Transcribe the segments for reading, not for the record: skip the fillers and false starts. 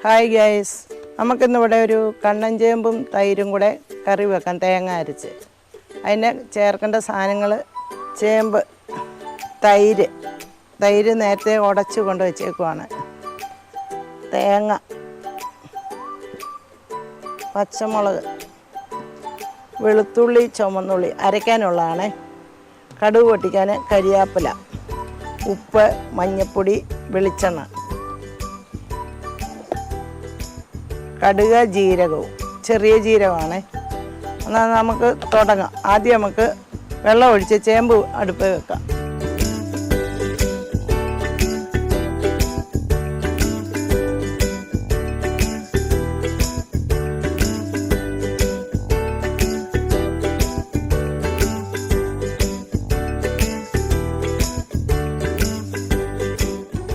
Hi guys, നമുക്കിന്നിവിടെ ഒരു കണ്ണൻ ചേമ്പും തൈരും കൂടെ കറി വെക്കാം. തേങ്ങ അരച്ച് അതിന് ചേർക്കേണ്ട സാധനങ്ങൾ: ചേമ്പ്, തൈര് നേരത്തെ ഉടച്ച് കൊണ്ട് വെച്ചേക്കുവാണ്, തേങ്ങ, പച്ചമുളക്, വെളുത്തുള്ളി, ചുമന്നുള്ളി അരയ്ക്കാനുള്ളതാണ്, കടുക് പൊട്ടിക്കാൻ കരിയാപ്പില, ഉപ്പ്, മഞ്ഞൾപ്പൊടി, വെളിച്ചെണ്ണ, കടുക്, ജീരകവും ചെറിയ ജീരകമാണ്. എന്നാൽ നമുക്ക് തുടങ്ങാം. ആദ്യം നമുക്ക് വെള്ളം ഒഴിച്ച് ചേമ്പ് അടുപ്പിൽ വെക്കാം.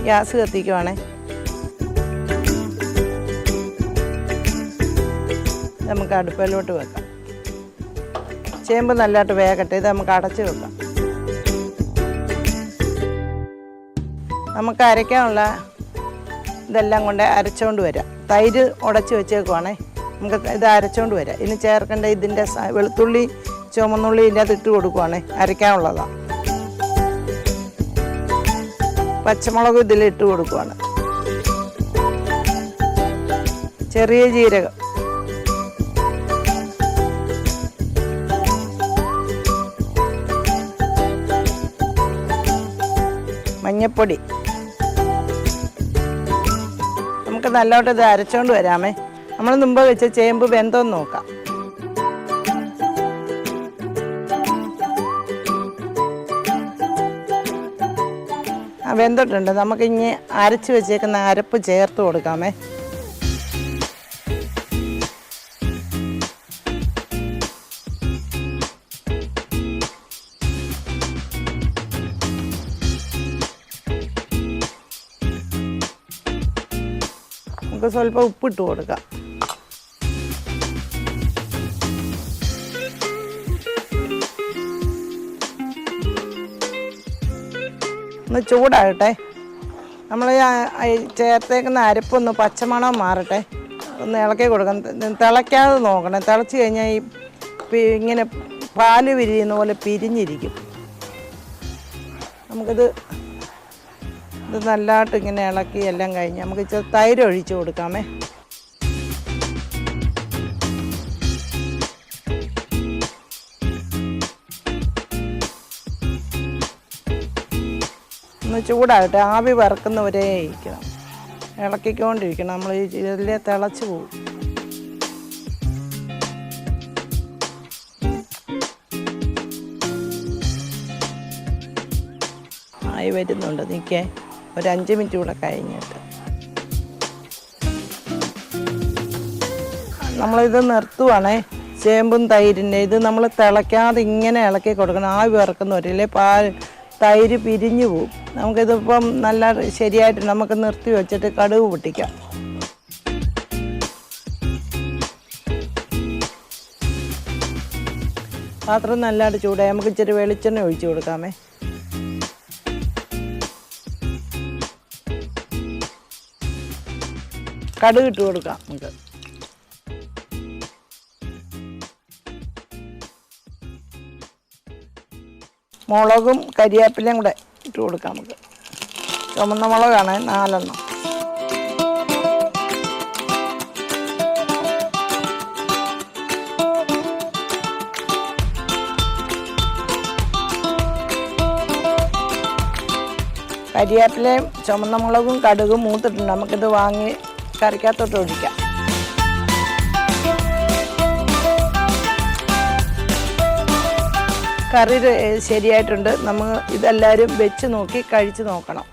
ഗ്യാസ് കത്തിക്കുവാണേ. നമുക്ക് അടുപ്പിലോട്ട് വെക്കാം. ചേമ്പ് നല്ലതായിട്ട് വേകട്ടെ. ഇത് നമുക്ക് അടച്ച് വെക്കാം. നമുക്ക് അരയ്ക്കാനുള്ള ഇതെല്ലാം കൊണ്ട് അരച്ചുകൊണ്ട് വരാം. തൈര് ഉടച്ച് വെച്ചേക്കുവാണേ. നമുക്ക് ഇത് അരച്ചുകൊണ്ട് വരാം. ഇനി ചേർക്കേണ്ട ഇതിൻ്റെ വെളുത്തുള്ളി, ചുമന്നുള്ളി ഇതിനകത്ത് ഇട്ട് കൊടുക്കുവാണേ. അരയ്ക്കാനുള്ളതാണ്. പച്ചമുളക് ഇതിലിട്ട് കൊടുക്കുവാണ്. ചെറിയ ജീരകം, മഞ്ഞൾപ്പൊടി. നമുക്ക് നല്ലോട്ട് ഇത് അരച്ചുകൊണ്ട് വരാമേ. നമ്മൾ മുമ്പ് വെച്ച ചേമ്പ് വെന്തോന്ന് നോക്കാം. വെന്തിട്ടുണ്ട്. നമുക്കിനി അരച്ച് വെച്ചേക്കുന്ന അരപ്പ് ചേർത്ത് കൊടുക്കാമേ. നമുക്ക് സ്വല്പം ഉപ്പിട്ട് കൊടുക്കാം. ഒന്ന് ചൂടാകട്ടെ. നമ്മൾ ചേർത്തേക്കുന്ന അരപ്പൊന്ന് പച്ചമണം മാറട്ടെ. ഒന്ന് ഇളക്കി കൊടുക്കാം. തിളയ്ക്കാതെ നോക്കണം. തിളച്ച് കഴിഞ്ഞാൽ ഇങ്ങനെ പാല് വിരിയുന്ന പോലെ പിരിഞ്ഞിരിക്കും. നമുക്കിത് നല്ലതായിട്ട് ഇങ്ങനെ ഇളക്കി എല്ലാം കഴിഞ്ഞ് നമുക്ക് ഇച്ചിരി തൈര് ഒഴിച്ച് കൊടുക്കാമേ. ഒന്ന് ചൂടാകട്ടെ. ആവി വറക്കുന്നവരെ ഇരിക്കണം. ഇളക്കിക്കൊണ്ടിരിക്കണം. നമ്മൾ ഇതിലെ തിളച്ച് പോകും. ആയി വരുന്നുണ്ട്. നിൽക്കേ ഒരു 5 മിനിറ്റ് കൂടെ കഴിഞ്ഞിട്ട് നമ്മളിത് നിർത്തുവാണേ. ചേമ്പും തൈരിൻ്റെ ഇത് നമ്മൾ തിളയ്ക്കാതെ ഇങ്ങനെ ഇളക്കി കൊടുക്കണം. ആവി വറക്കുന്നവരില്ലേ തൈര് പിരിഞ്ഞു പോവും. നമുക്കിതിപ്പം നല്ല ശരിയായിട്ട് നമുക്ക് നിർത്തി വെച്ചിട്ട് കടുക് പൊട്ടിക്കാം. പാത്രം നല്ലതായിട്ട് ചൂടായി. നമുക്ക് ഇച്ചിരി വെളിച്ചെണ്ണ ഒഴിച്ച് കൊടുക്കാമേ. കടുക് ഇട്ട് കൊടുക്കാം. നമുക്ക് മുളകും കരിയാപ്പിലയും കൂടെ ഇട്ട് കൊടുക്കാം. നമുക്ക് ചുമന്ന മുളകാണ് 4 എണ്ണം. കരിയാപ്പിലയും ചുമന്ന മുളകും കടുകും മൂത്തിട്ടുണ്ട്. നമുക്കിത് വാങ്ങി കറിക്കകത്തോട്ട് ഒഴിക്കാം. കറി ശരിയായിട്ടുണ്ട്. നമ്മൾ ഇതെല്ലാവരും വെച്ച് നോക്കി കഴിച്ച് നോക്കണം.